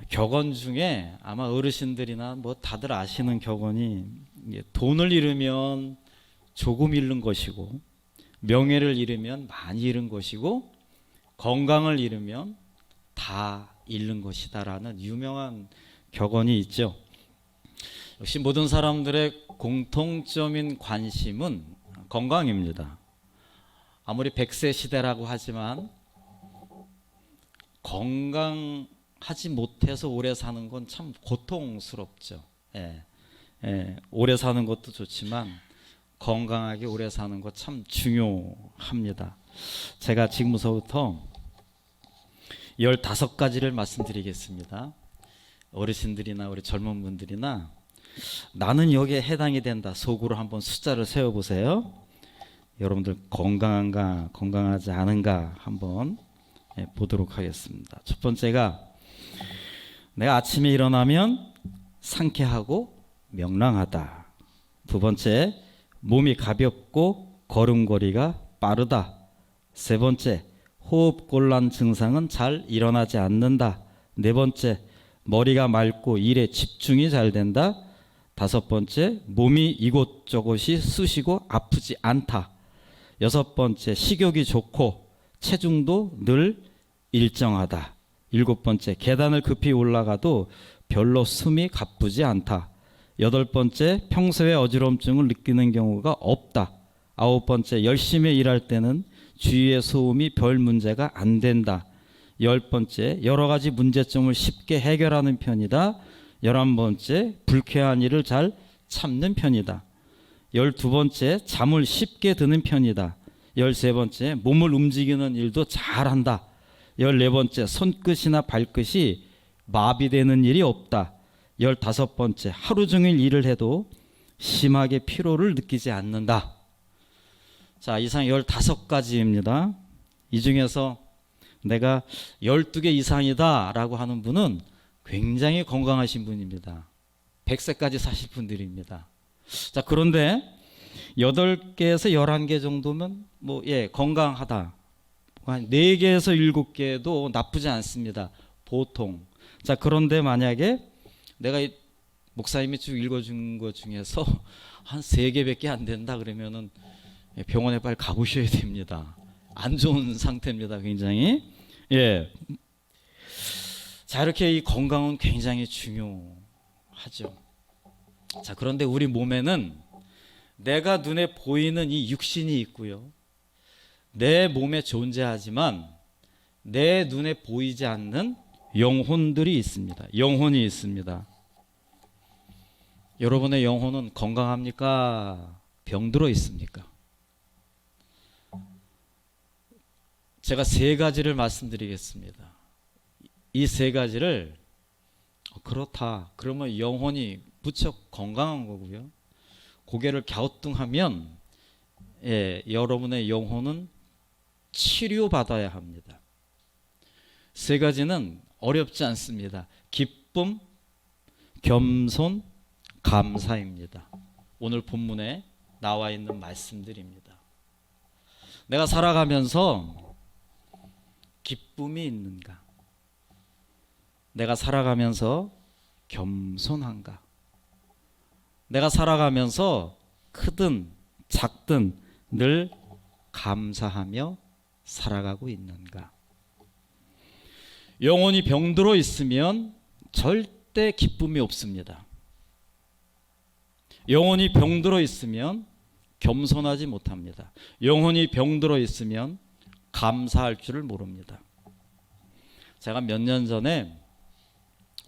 격언 중에 아마 어르신들이나 뭐 다들 아시는 격언이 돈을 잃으면 조금 잃는 것이고 명예를 잃으면 많이 잃은 것이고 건강을 잃으면 다 잃는 것이다라는 유명한 격언이 있죠. 역시 모든 사람들의 공통점인 관심은 건강입니다. 아무리 100세 시대라고 하지만 건강하지 못해서 오래 사는 건 참 고통스럽죠. 오래 사는 것도 좋지만 건강하게 오래 사는 것 참 중요합니다. 제가 지금부터 15가지를 말씀드리겠습니다. 어르신들이나 우리 젊은 분들이나 나는 여기에 해당이 된다 속으로 한번 숫자를 세워보세요. 여러분들 건강한가 건강하지 않은가 한번 보도록 하겠습니다. 첫 번째가 내가 아침에 일어나면 상쾌하고 명랑하다. 두 번째, 몸이 가볍고 걸음걸이가 빠르다. 세 번째, 호흡곤란 증상은 잘 일어나지 않는다. 네 번째, 머리가 맑고 일에 집중이 잘 된다. 다섯 번째, 몸이 이곳저곳이 쑤시고 아프지 않다. 여섯 번째, 식욕이 좋고 체중도 늘 일정하다. 일곱 번째, 계단을 급히 올라가도 별로 숨이 가쁘지 않다. 여덟 번째, 평소에 어지럼증을 느끼는 경우가 없다. 아홉 번째, 열심히 일할 때는 주위의 소음이 별 문제가 안 된다. 열 번째, 여러 가지 문제점을 쉽게 해결하는 편이다. 11번째, 불쾌한 일을 잘 참는 편이다. 12번째, 잠을 쉽게 드는 편이다. 13번째, 몸을 움직이는 일도 잘한다. 14번째, 손끝이나 발끝이 마비되는 일이 없다. 15번째, 하루 종일 일을 해도 심하게 피로를 느끼지 않는다. 자, 이상 15가지입니다. 이 중에서 내가 12개 이상이다 라고 하는 분은 굉장히 건강하신 분입니다. 100세까지 사실 분들입니다. 자, 그런데 8개에서 11개 정도면 건강하다. 한 4개에서 7개도 나쁘지 않습니다. 보통. 자, 그런데 만약에 내가 목사님이 쭉 읽어준 것 중에서 한 3개밖에 안 된다 그러면은 병원에 빨리 가보셔야 됩니다. 안 좋은 상태입니다. 굉장히. 자, 이렇게 이 건강은 굉장히 중요하죠. 자, 그런데 우리 몸에는 내가 눈에 보이는 이 육신이 있고요. 내 몸에 존재하지만 내 눈에 보이지 않는 영혼들이 있습니다. 영혼이 있습니다. 여러분의 영혼은 건강합니까? 병들어 있습니까? 제가 3가지를 말씀드리겠습니다. 이 3가지를 그렇다 그러면 영혼이 무척 건강한 거고요. 고개를 갸우뚱하면 여러분의 영혼은 치료받아야 합니다. 3가지는 어렵지 않습니다. 기쁨, 겸손, 감사입니다. 오늘 본문에 나와 있는 말씀들입니다. 내가 살아가면서 기쁨이 있는가? 내가 살아가면서 겸손한가? 내가 살아가면서 크든 작든 늘 감사하며 살아가고 있는가? 영혼이 병들어 있으면 절대 기쁨이 없습니다. 영혼이 병들어 있으면 겸손하지 못합니다. 영혼이 병들어 있으면 감사할 줄을 모릅니다. 제가 몇 년 전에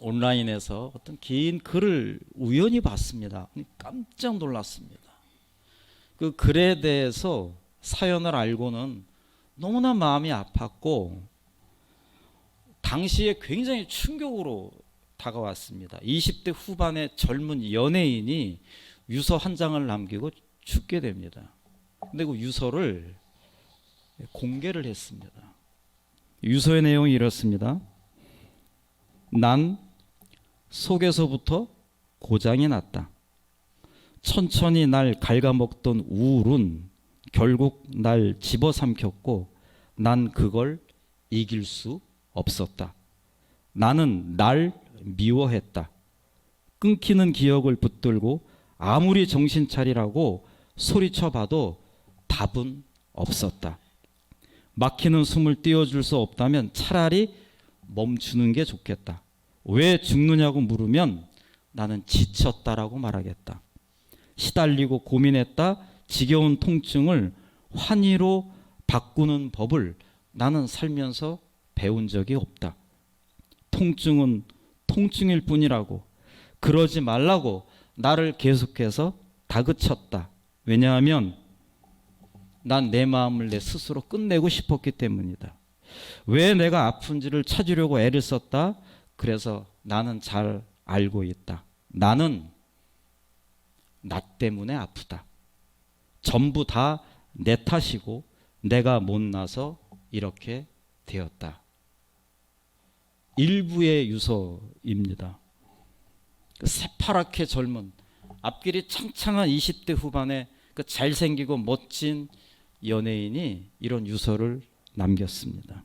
온라인에서 어떤 긴 글을 우연히 봤습니다. 깜짝 놀랐습니다. 그 글에 대해서 사연을 알고는 너무나 마음이 아팠고 당시에 굉장히 충격으로 다가왔습니다. 20대 후반의 젊은 연예인이 유서 한 장을 남기고 죽게 됩니다. 근데 그 유서를 공개를 했습니다. 유서의 내용이 이렇습니다. 난 속에서부터 고장이 났다. 천천히 날 갉아먹던 우울은 결국 날 집어삼켰고 난 그걸 이길 수 없었다. 나는 날 미워했다. 끊기는 기억을 붙들고 아무리 정신 차리라고 소리쳐봐도 답은 없었다. 막히는 숨을 띄워줄 수 없다면 차라리 멈추는 게 좋겠다. 왜 죽느냐고 물으면 나는 지쳤다라고 말하겠다. 시달리고 고민했다. 지겨운 통증을 환희로 바꾸는 법을 나는 살면서 배운 적이 없다. 통증은 통증일 뿐이라고, 그러지 말라고 나를 계속해서 다그쳤다. 왜냐하면 난 내 마음을 내 스스로 끝내고 싶었기 때문이다. 왜 내가 아픈지를 찾으려고 애를 썼다. 그래서 나는 잘 알고 있다. 나는 나 때문에 아프다. 전부 다 내 탓이고 내가 못나서 이렇게 되었다. 일부의 유서입니다. 그 새파랗게 젊은 앞길이 창창한 20대 후반의 그 잘생기고 멋진 연예인이 이런 유서를 남겼습니다.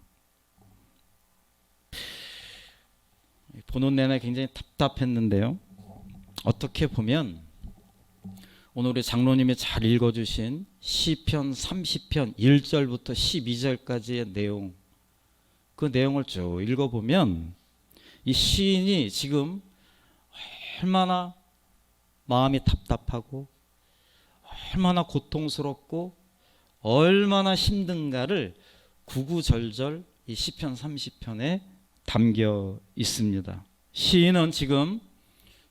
보는 내내 굉장히 답답했는데요. 어떻게 보면 오늘 우리 장로님이 잘 읽어주신 시편 30편 1절부터 12절까지의 내용, 그 내용을 쭉 읽어보면 이 시인이 지금 얼마나 마음이 답답하고 얼마나 고통스럽고 얼마나 힘든가를 구구절절 이 시편 30편에 담겨 있습니다. 시인은 지금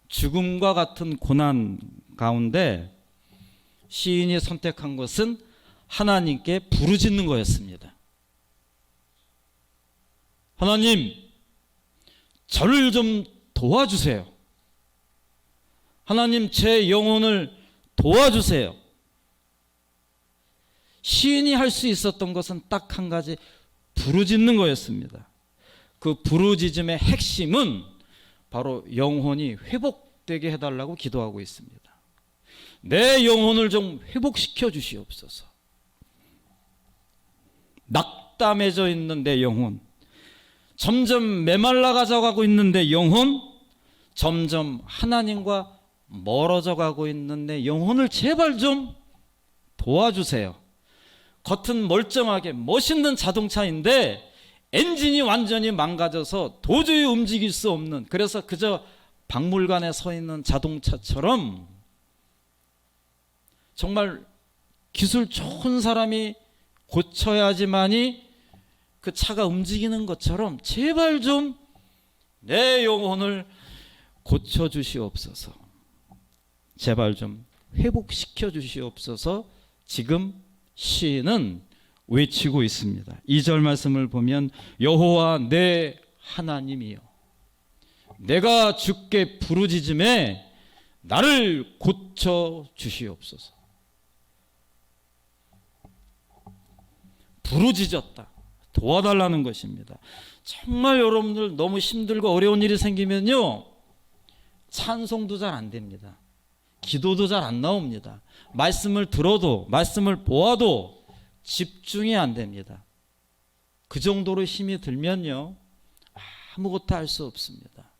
죽음과 같은 고난 가운데 시인이 선택한 것은 하나님께 부르짖는 거였습니다. 하나님, 저를 좀 도와주세요. 하나님, 제 영혼을 도와주세요. 시인이 할 수 있었던 것은 딱 한 가지, 부르짖는 거였습니다. 그 부르짖음의 핵심은 바로 영혼이 회복되게 해달라고 기도하고 있습니다. 내 영혼을 좀 회복시켜 주시옵소서. 낙담해져 있는 내 영혼, 점점 메말라 가져가고 있는 내 영혼, 점점 하나님과 멀어져 가고 있는 내 영혼을 제발 좀 도와주세요. 겉은 멀쩡하게 멋있는 자동차인데 엔진이 완전히 망가져서 도저히 움직일 수 없는, 그래서 그저 박물관에 서 있는 자동차처럼 정말 기술 좋은 사람이 고쳐야지만이 그 차가 움직이는 것처럼 제발 좀 내 영혼을 고쳐주시옵소서. 제발 좀 회복시켜 주시옵소서. 지금 시인은 외치고 있습니다. 2절 말씀을 보면 여호와 내 하나님이여, 내가 주께 부르짖음에 나를 고쳐 주시옵소서. 부르짖었다. 도와달라는 것입니다. 정말 여러분들 너무 힘들고 어려운 일이 생기면요, 찬송도 잘 안 됩니다. 기도도 잘 안 나옵니다. 말씀을 들어도 말씀을 보아도 집중이 안 됩니다. 그 정도로 힘이 들면요, 아무것도 할 수 없습니다.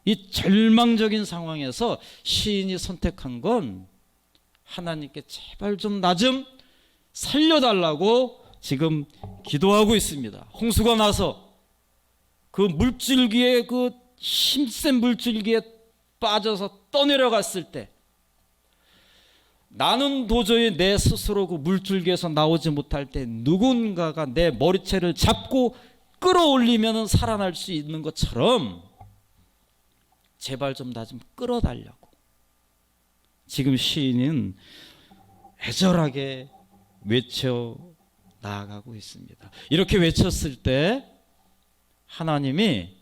이 절망적인 상황에서 시인이 선택한 건 하나님께 제발 좀 나 좀 살려달라고 지금 기도하고 있습니다. 홍수가 나서 그 물줄기에, 그 힘센 물줄기에 빠져서 떠내려갔을 때 나는 도저히 내 스스로 그 물줄기에서 나오지 못할 때 누군가가 내 머리채를 잡고 끌어올리면 살아날 수 있는 것처럼 제발 좀 나 좀 끌어달라고 지금 시인은 애절하게 외쳐 나아가고 있습니다. 이렇게 외쳤을 때 하나님이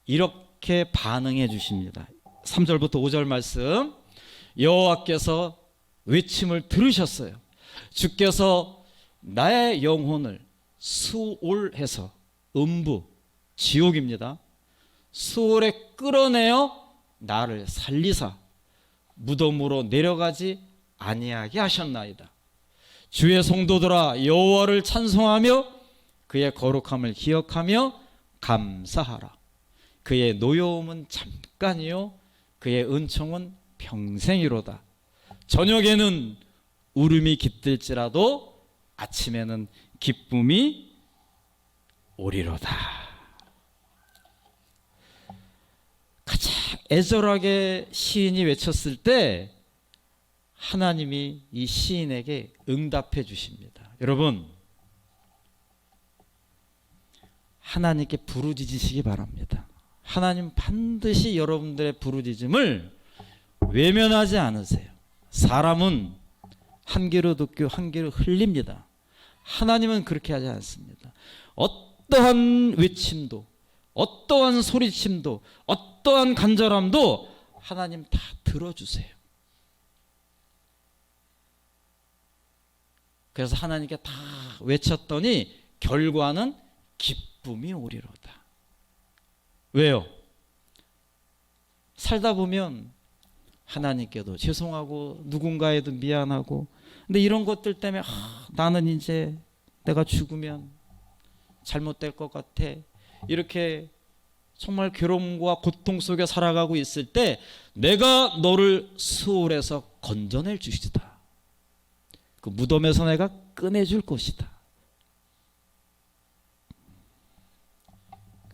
이렇게 반응해 주십니다. 3절부터 5절 말씀, 여호와께서 외침을 들으셨어요. 주께서 나의 영혼을 수올해서, 음부, 지옥입니다. 수올에 끌어내어 나를 살리사 무덤으로 내려가지 아니하게 하셨나이다. 주의 성도들아, 여호와를 찬송하며 그의 거룩함을 기억하며 감사하라. 그의 노여움은 잠깐이요 그의 은총은 평생이로다. 저녁에는 울음이 깃들지라도 아침에는 기쁨이 오리로다. 가장 애절하게 시인이 외쳤을 때 하나님이 이 시인에게 응답해 주십니다. 여러분, 하나님께 부르짖으시기 바랍니다. 하나님 반드시 여러분들의 부르짖음을 외면하지 않으세요. 사람은 한 귀로 듣고 한 귀로 흘립니다. 하나님은 그렇게 하지 않습니다. 어떠한 외침도, 어떠한 소리침도, 어떠한 간절함도 하나님 다 들어주세요. 그래서 하나님께 다 외쳤더니 결과는 기쁨이 오리로다. 왜요? 살다 보면 하나님께도 죄송하고 누군가에도 미안하고, 근데 이런 것들 때문에 나는 이제 내가 죽으면 잘못될 것 같아, 이렇게 정말 괴로움과 고통 속에 살아가고 있을 때 내가 너를 수월에서 건져낼 주시다. 그 무덤에서 내가 꺼내줄 것이다.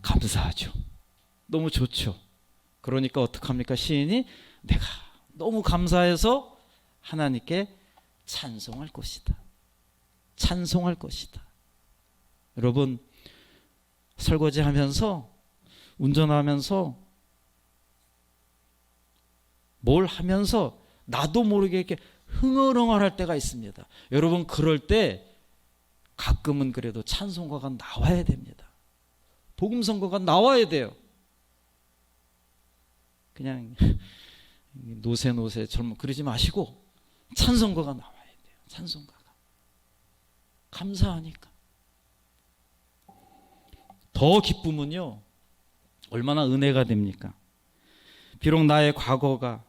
감사하죠. 너무 좋죠. 그러니까 어떡합니까? 시인이 내가 너무 감사해서 하나님께 찬송할 것이다. 찬송할 것이다. 여러분, 설거지하면서, 운전하면서, 뭘 하면서 나도 모르게 이렇게 흥얼흥얼할 때가 있습니다. 여러분, 그럴 때 가끔은 그래도 찬송가가 나와야 됩니다. 복음성가가 나와야 돼요. 그냥 노세 젊은 그러지 마시고 찬송가가 나와야 돼요. 찬송가가 감사하니까. 더 기쁨은요 얼마나 은혜가 됩니까? 비록 나의 과거가,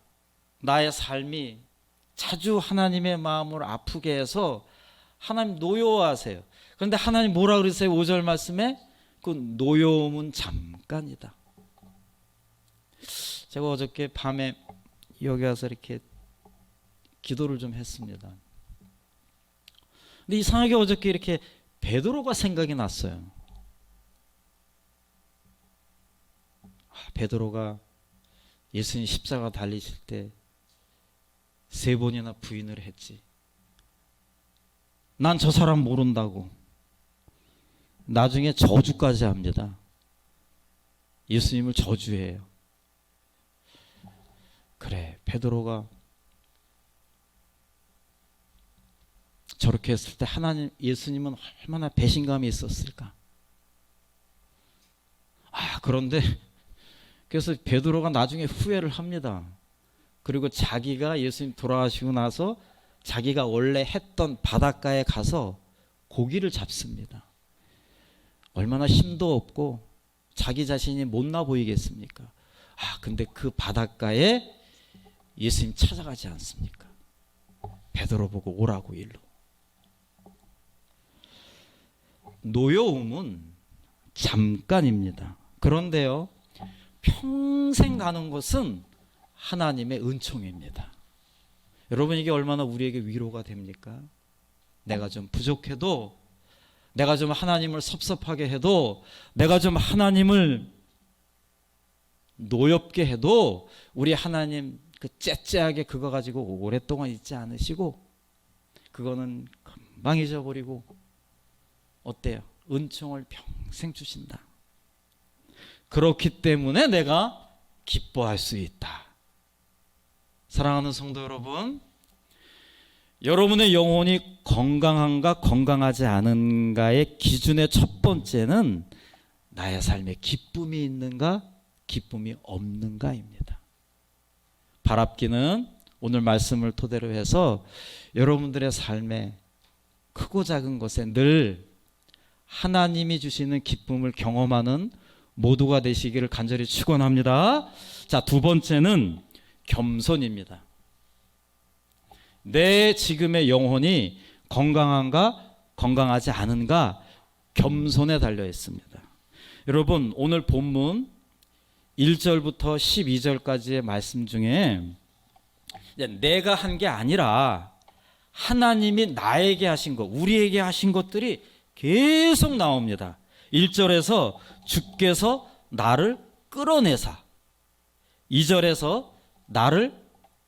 나의 삶이 자주 하나님의 마음을 아프게 해서 하나님 노여워하세요. 그런데 하나님 뭐라 그러세요? 5절 말씀에 그 노여움은 잠깐이다. 제가 어저께 밤에 여기 와서 이렇게 기도를 좀 했습니다. 근데 이상하게 어저께 이렇게 베드로가 생각이 났어요. 베드로가 예수님 십자가 달리실 때 3번이나 부인을 했지. 난 저 사람 모른다고. 나중에 저주까지 합니다. 예수님을 저주해요. 그래, 베드로가 저렇게 했을 때 하나님, 예수님은 얼마나 배신감이 있었을까. 그런데 그래서 베드로가 나중에 후회를 합니다. 그리고 자기가 예수님 돌아가시고 나서 자기가 원래 했던 바닷가에 가서 고기를 잡습니다. 얼마나 힘도 없고 자기 자신이 못나 보이겠습니까? 근데 그 바닷가에 예수님 찾아가지 않습니까? 베드로 보고 오라고 일로. 노여움은 잠깐입니다. 그런데요, 평생 가는 것은 하나님의 은총입니다. 여러분, 이게 얼마나 우리에게 위로가 됩니까? 내가 좀 부족해도, 내가 좀 하나님을 섭섭하게 해도, 내가 좀 하나님을 노엽게 해도 우리 하나님 그 째째하게 그거 가지고 오랫동안 있지 않으시고 그거는 금방 잊어버리고 어때요? 은총을 평생 주신다. 그렇기 때문에 내가 기뻐할 수 있다. 사랑하는 성도 여러분, 여러분의 영혼이 건강한가 건강하지 않은가의 기준의 첫 번째는 나의 삶에 기쁨이 있는가 기쁨이 없는가입니다. 바랍기는 오늘 말씀을 토대로 해서 여러분들의 삶에 크고 작은 것에 늘 하나님이 주시는 기쁨을 경험하는 모두가 되시기를 간절히 축원합니다. 자, 두 번째는 겸손입니다. 내 지금의 영혼이 건강한가 건강하지 않은가 겸손에 달려 있습니다. 여러분, 오늘 본문 1절부터 12절까지의 말씀 중에 내가 한 게 아니라 하나님이 나에게 하신 것, 우리에게 하신 것들이 계속 나옵니다. 1절에서 주께서 나를 끌어내사, 2절에서 나를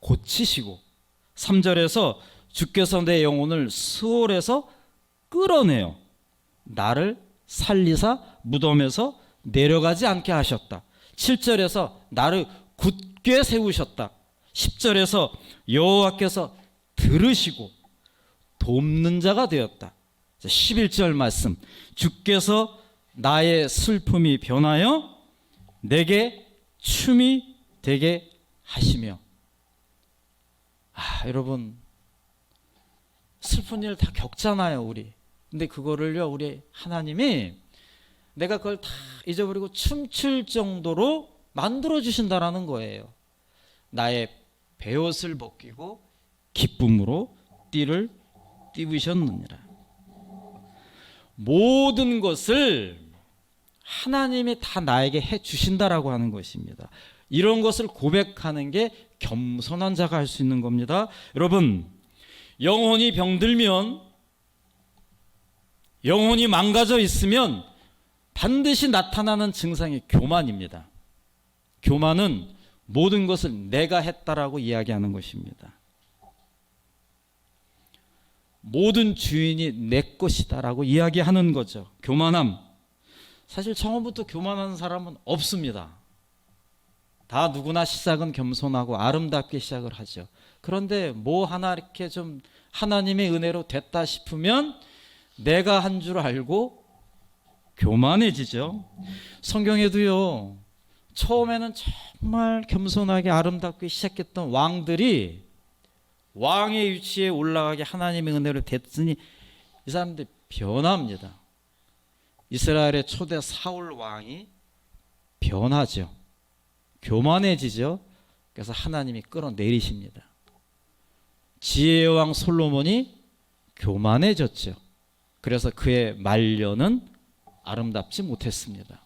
고치시고, 3절에서 주께서 내 영혼을 수월에서 끌어내어 나를 살리사 무덤에서 내려가지 않게 하셨다. 7절에서 나를 굳게 세우셨다. 10절에서 여호와께서 들으시고 돕는 자가 되었다. 11절 말씀, 주께서 나의 슬픔이 변하여 내게 춤이 되게 하시며. 여러분, 슬픈 일 다 겪잖아요, 우리. 근데 그거를요, 우리 하나님이 내가 그걸 다 잊어버리고 춤출 정도로 만들어 주신다라는 거예요. 나의 베옷을 벗기고 기쁨으로 띠를 띠우셨느니라. 모든 것을 하나님이 다 나에게 해 주신다라고 하는 것입니다. 이런 것을 고백하는 게 겸손한 자가 할 수 있는 겁니다. 여러분, 영혼이 병들면, 영혼이 망가져 있으면 반드시 나타나는 증상이 교만입니다. 교만은 모든 것을 내가 했다라고 이야기하는 것입니다. 모든 주인이 내 것이다라고 이야기하는 거죠. 교만함. 사실 처음부터 교만한 사람은 없습니다. 다 누구나 시작은 겸손하고 아름답게 시작을 하죠. 그런데 뭐 하나 이렇게 좀 하나님의 은혜로 됐다 싶으면 내가 한 줄 알고 교만해지죠. 성경에도요, 처음에는 정말 겸손하게 아름답게 시작했던 왕들이 왕의 위치에 올라가게 하나님의 은혜로 됐으니 이 사람들 변합니다. 이스라엘의 초대 사울 왕이 변하죠. 교만해지죠. 그래서 하나님이 끌어내리십니다. 지혜의 왕 솔로몬이 교만해졌죠. 그래서 그의 말년은 아름답지 못했습니다.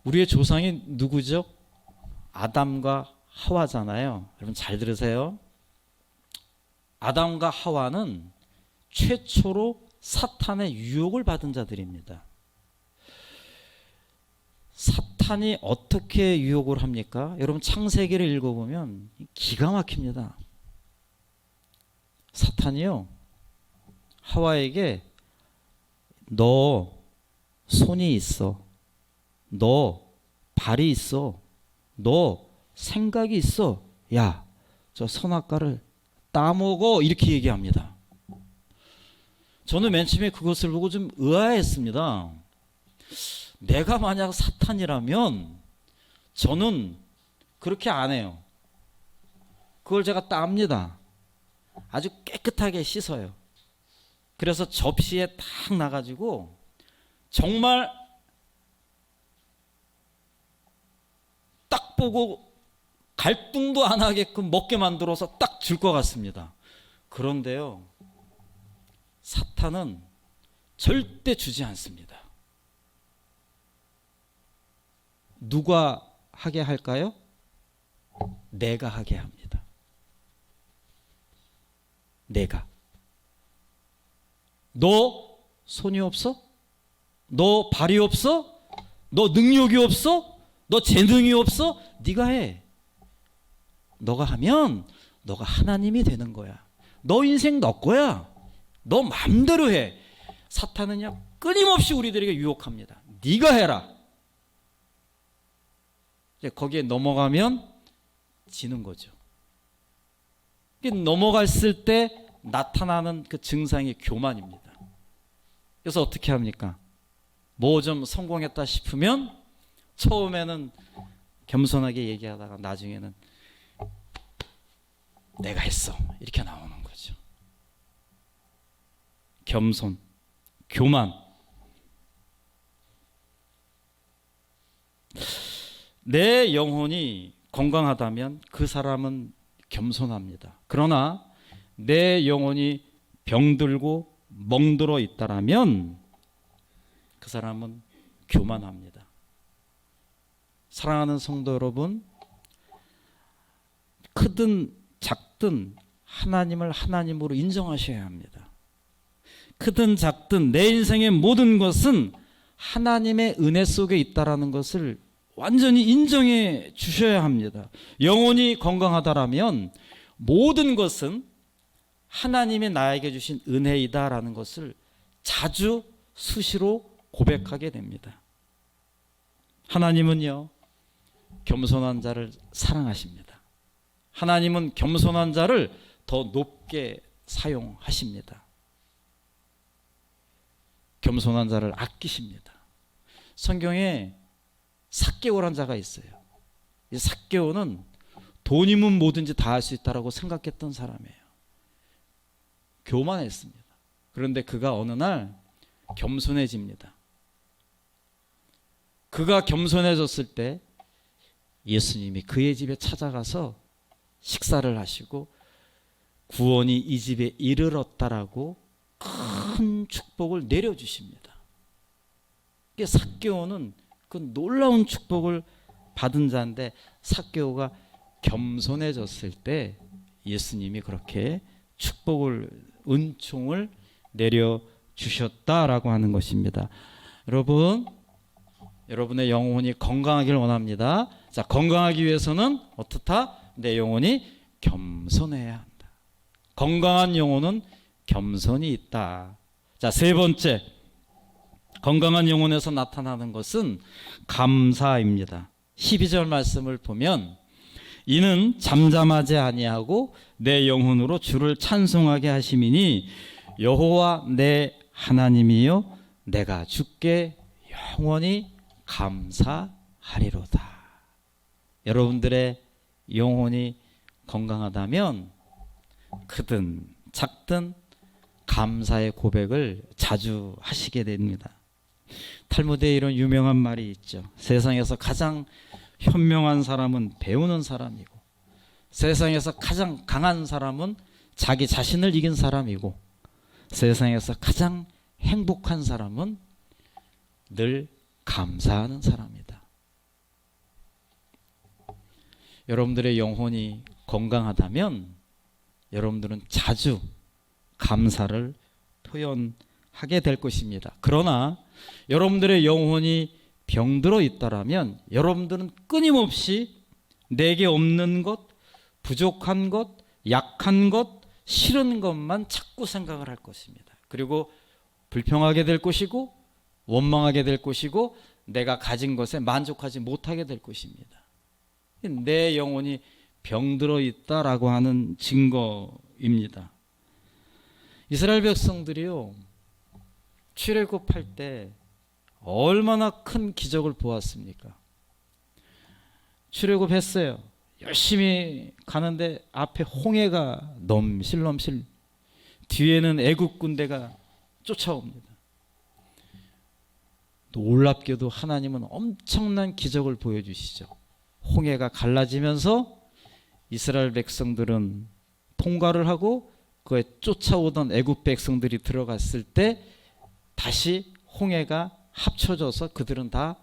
우리의 조상이 누구죠? 아담과 하와잖아요. 여러분 잘 들으세요. 아담과 하와는 최초로 사탄의 유혹을 받은 자들입니다. 사탄이 어떻게 유혹을 합니까? 여러분 창세기를 읽어보면 기가 막힙니다. 사탄이요, 하와에게 너 손이 있어, 너 발이 있어, 너 생각이 있어, 야, 저 선악과를 따먹어, 이렇게 얘기합니다. 저는 맨 처음에 그것을 보고 좀 의아했습니다. 내가 만약 사탄이라면 저는 그렇게 안 해요. 그걸 제가 땁니다. 아주 깨끗하게 씻어요. 그래서 접시에 딱 놔가지고 정말 딱 보고 갈등도 안 하게끔 먹게 만들어서 딱 줄 것 같습니다. 그런데요, 사탄은 절대 주지 않습니다. 누가 하게 할까요? 내가 하게 합니다. 내가. 너 손이 없어? 너 발이 없어? 너 능력이 없어? 너 재능이 없어? 네가 해. 너가 하면 너가 하나님이 되는 거야. 너 인생 너 거야. 너 마음대로 해. 사탄은요, 끊임없이 우리들에게 유혹합니다. 네가 해라. 이제 거기에 넘어가면 지는 거죠. 넘어갔을 때 나타나는 그 증상이 교만입니다. 그래서 어떻게 합니까? 뭐 좀 성공했다 싶으면 처음에는 겸손하게 얘기하다가 나중에는 내가 했어, 이렇게 나오는 거죠. 겸손, 교만. 내 영혼이 건강하다면 그 사람은 겸손합니다. 그러나 내 영혼이 병들고 멍들어 있다라면 그 사람은 교만합니다. 사랑하는 성도 여러분, 크든 작든 하나님을 하나님으로 인정하셔야 합니다. 크든 작든 내 인생의 모든 것은 하나님의 은혜 속에 있다라는 것을 완전히 인정해 주셔야 합니다. 영혼이 건강하다라면 모든 것은 하나님이 나에게 주신 은혜이다라는 것을 자주 수시로 고백하게 됩니다. 하나님은요, 겸손한 자를 사랑하십니다. 하나님은 겸손한 자를 더 높게 사용하십니다. 겸손한 자를 아끼십니다. 성경에 삭개오란 자가 있어요. 이 삭개오는 돈이면 뭐든지 다 할 수 있다라고 생각했던 사람이에요. 교만했습니다. 그런데 그가 어느 날 겸손해집니다. 그가 겸손해졌을 때 예수님이 그의 집에 찾아가서 식사를 하시고 구원이 이 집에 이르렀다라고 큰 축복을 내려주십니다. 삭개오는 그 놀라운 축복을 받은 자인데 삭개오가 겸손해졌을 때 예수님이 그렇게 축복을, 은총을 내려주셨다라고 하는 것입니다. 여러분, 여러분의 영혼이 건강하길 원합니다. 자, 건강하기 위해서는 어떻다? 내 영혼이 겸손해야 한다. 건강한 영혼은 겸손이 있다. 자, 세 번째, 건강한 영혼에서 나타나는 것은 감사입니다. 12절 말씀을 보면 이는 잠잠하지 아니하고 내 영혼으로 주를 찬송하게 하심이니 여호와 내 하나님이요 내가 주께 영원히 감사하리로다. 여러분들의 영혼이 건강하다면 크든 작든 감사의 고백을 자주 하시게 됩니다. 탈무드에 이런 유명한 말이 있죠. 세상에서 가장 현명한 사람은 배우는 사람이고 세상에서 가장 강한 사람은 자기 자신을 이긴 사람이고 세상에서 가장 행복한 사람은 늘 감사하는 사람이다. 여러분들의 영혼이 건강하다면 여러분들은 자주 감사를 표현하게 될 것입니다. 그러나 여러분들의 영혼이 병들어 있다라면 여러분들은 끊임없이 내게 없는 것, 부족한 것, 약한 것, 싫은 것만 자꾸 생각을 할 것입니다. 그리고 불평하게 될 것이고 원망하게 될 것이고 내가 가진 것에 만족하지 못하게 될 것입니다. 내 영혼이 병들어 있다라고 하는 증거입니다. 이스라엘 백성들이요, 출애굽할 때 얼마나 큰 기적을 보았습니까? 출애굽했어요. 열심히 가는데 앞에 홍해가 넘실넘실, 뒤에는 애국 군대가 쫓아옵니다. 놀랍게도 하나님은 엄청난 기적을 보여주시죠. 홍해가 갈라지면서 이스라엘 백성들은 통과를 하고 그에 쫓아오던 애국 백성들이 들어갔을 때 다시 홍해가 합쳐져서 그들은 다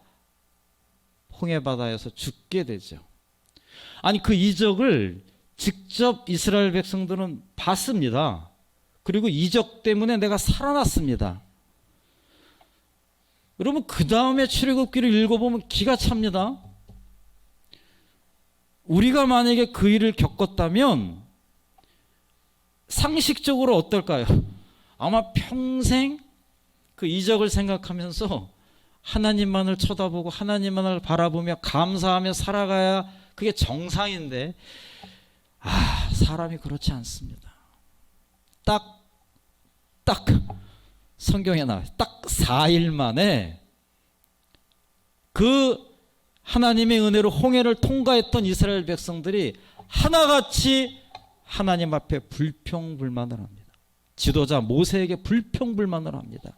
홍해 바다에서 죽게 되죠. 아니, 그 이적을 직접 이스라엘 백성들은 봤습니다. 그리고 이적 때문에 내가 살아났습니다. 여러분, 그 다음에 출애굽기를 읽어보면 기가 찹니다. 우리가 만약에 그 일을 겪었다면 상식적으로 어떨까요? 아마 평생 그 이적을 생각하면서 하나님만을 쳐다보고 하나님만을 바라보며 감사하며 살아가야 그게 정상인데, 사람이 그렇지 않습니다. 딱 성경에 나와요. 딱 4일 만에 그 하나님의 은혜로 홍해를 통과했던 이스라엘 백성들이 하나같이 하나님 앞에 불평불만을 합니다. 지도자 모세에게 불평불만을 합니다.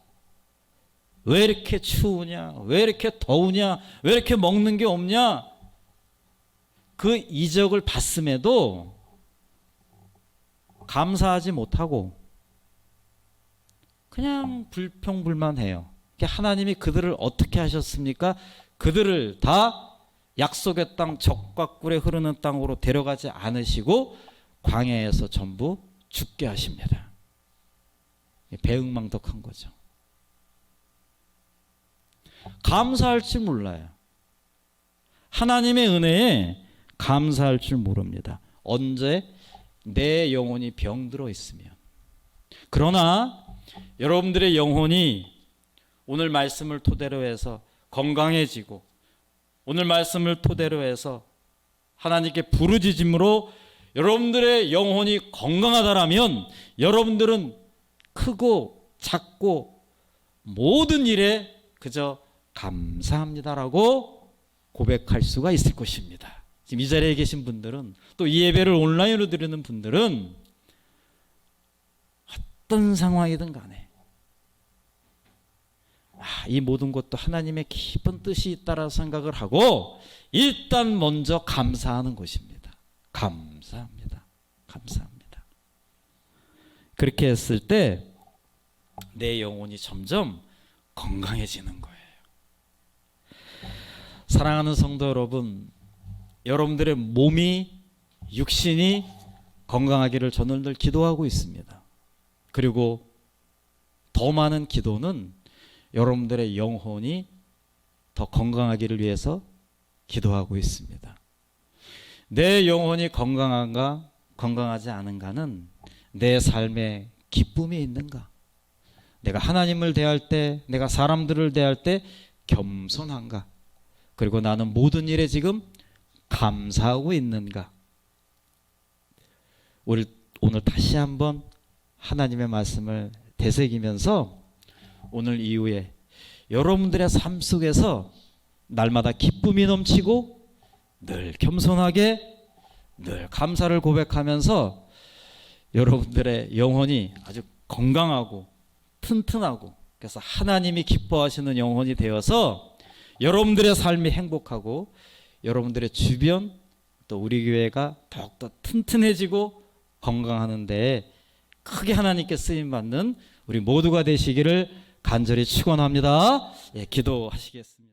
왜 이렇게 추우냐? 왜 이렇게 더우냐? 왜 이렇게 먹는 게 없냐? 그 이적을 봤음에도 감사하지 못하고 그냥 불평불만해요. 하나님이 그들을 어떻게 하셨습니까? 그들을 다 약속의 땅 젖과 꿀에 흐르는 땅으로 데려가지 않으시고 광야에서 전부 죽게 하십니다. 배응망덕한 거죠. 감사할 줄 몰라요. 하나님의 은혜에 감사할 줄 모릅니다. 언제? 내 영혼이 병들어 있으면. 그러나 여러분들의 영혼이 오늘 말씀을 토대로 해서 건강해지고, 오늘 말씀을 토대로 해서 하나님께 부르짖음으로 여러분들의 영혼이 건강하다라면 여러분들은 크고 작고 모든 일에 그저 감사합니다라고 고백할 수가 있을 것입니다. 지금 이 자리에 계신 분들은, 또 이 예배를 온라인으로 드리는 분들은 어떤 상황이든 간에 이 모든 것도 하나님의 깊은 뜻이 있다라고 생각을 하고 일단 먼저 감사하는 것입니다. 감사합니다. 감사합니다. 그렇게 했을 때 내 영혼이 점점 건강해지는 거예요. 사랑하는 성도 여러분, 여러분들의 몸이, 육신이 건강하기를 저는 늘 기도하고 있습니다. 그리고 더 많은 기도는 여러분들의 영혼이 더 건강하기를 위해서 기도하고 있습니다. 내 영혼이 건강한가, 건강하지 않은가는 내 삶에 기쁨이 있는가, 내가 하나님을 대할 때, 내가 사람들을 대할 때 겸손한가, 그리고 나는 모든 일에 지금 감사하고 있는가. 우리 오늘 다시 한번 하나님의 말씀을 되새기면서 오늘 이후에 여러분들의 삶 속에서 날마다 기쁨이 넘치고 늘 겸손하게 늘 감사를 고백하면서 여러분들의 영혼이 아주 건강하고 튼튼하고, 그래서 하나님이 기뻐하시는 영혼이 되어서 여러분들의 삶이 행복하고 여러분들의 주변, 또 우리 교회가 더욱더 튼튼해지고 건강하는 데에 크게 하나님께 쓰임받는 우리 모두가 되시기를 간절히 축원합니다. 예, 기도하시겠습니다.